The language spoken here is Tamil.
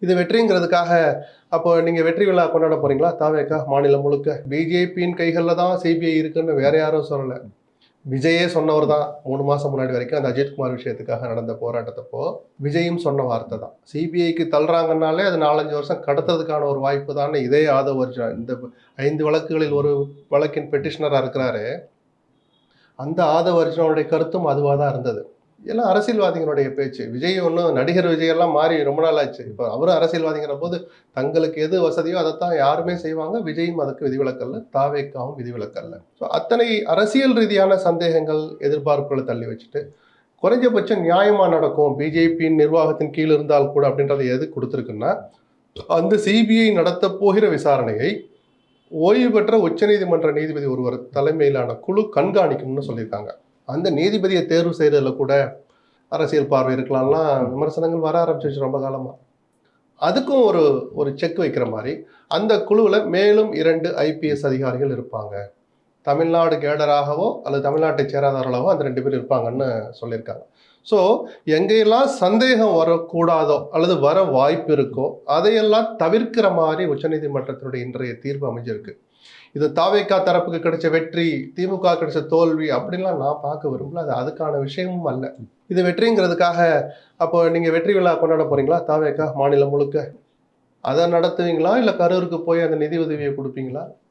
இது வெற்றிங்கிறதுக்காக அப்போ நீங்க வெற்றி விழா கொண்டாட போறீங்களா? தாவேகா மாநிலம் முழுக்க பிஜேபியின் கைகள்ல தான் சிபிஐ இருக்குன்னு வேற யாரும் சொல்லல. விஜயே சொன்னவர் தான் 3 மாசம் முன்னாடி வரைக்கும் அந்த அஜித்குமார் விஷயத்துக்காக நடந்த போராட்டத்தப்போ விஜயும் சொன்ன வார்த்தை தான். சிபிஐக்கு தள்ளுறாங்கன்னாலே அது 4, 5 வருஷம் கடத்துறதுக்கான ஒரு வாய்ப்பு தான். இதே ஆதவ் அர்ஜுனா இந்த 5 வழக்குகளில் ஒரு வழக்கின் பெட்டிஷனரா இருக்கிறாரு. அந்த ஆதவ் அர்ஜுனாவுடைய கருத்தும் அதுவாக தான் இருந்தது. எல்லாம் அரசியல்வாதிகளுடைய பேச்சு. விஜய் ஒன்றும் நடிகர் விஜய் எல்லாம் மாறி ரொம்ப நாள் ஆச்சு. இப்போ அவரும் அரசியல்வாதிங்கிற போது தங்களுக்கு எது வசதியோ அதைத்தான் யாருமே செய்வாங்க. விஜயும் அதுக்கு விதிவிலக்கல்ல, தாவேக்காவும் விதிவிலக்கல்ல. ஸோ அத்தனை அரசியல் ரீதியான சந்தேகங்கள், எதிர்பார்ப்புகளை தள்ளி வச்சுட்டு குறைஞ்சபட்சம் நியாயமா நடக்கும் பிஜேபியின் நிர்வாகத்தின் கீழ் இருந்தால் கூட அப்படின்றத எது கொடுத்துருக்குன்னா, அந்த சிபிஐ நடத்த போகிற விசாரணையை ஓய்வு பெற்ற உச்சநீதிமன்ற நீதிபதி ஒருவர் தலைமையிலான குழு கண்காணிக்கணும்னு சொல்லியிருக்காங்க. அந்த நீதிபதியை தேர்வு செய்யறதுல கூட அரசியல் பார்வை இருக்கலாம்லாம் விமர்சனங்கள் வர ஆரம்பிச்சிருச்சு ரொம்ப காலமா. அதுக்கும் ஒரு ஒரு செக் வைக்கிற மாதிரி அந்த குழுவில் மேலும் 2 ஐபிஎஸ் அதிகாரிகள் இருப்பாங்க. தமிழ்நாடு கேடராகவோ அல்லது தமிழ்நாட்டை சேராதவர்களாகவோ அந்த 2 பேர் இருப்பாங்கன்னு சொல்லியிருக்காங்க. ஸோ எங்கெல்லாம் சந்தேகம் வரக்கூடாதோ அல்லது வர வாய்ப்பு இருக்கோ அதையெல்லாம் தவிர்க்கிற மாதிரி உச்சநீதிமன்றத்தினுடைய இன்றைய தீர்ப்பு அமைஞ்சிருக்கு. இது தாவேகா தரப்புக்கு கிடைச்ச வெற்றி, திமுக கிடைச்ச தோல்வி அப்படின்லாம் நான் பார்க்க விரும்பல. அது அதுக்கான விஷயமும் அல்ல. இது வெற்றிங்கிறதுக்காக அப்போ நீங்க வெற்றி விழா கொண்டாட போறீங்களா? தாவேகா மாநிலம் முழுக்க அதை நடத்துவீங்களா? இல்லை கரூருக்கு போய் அந்த நிதி உதவியை கொடுப்பீங்களா?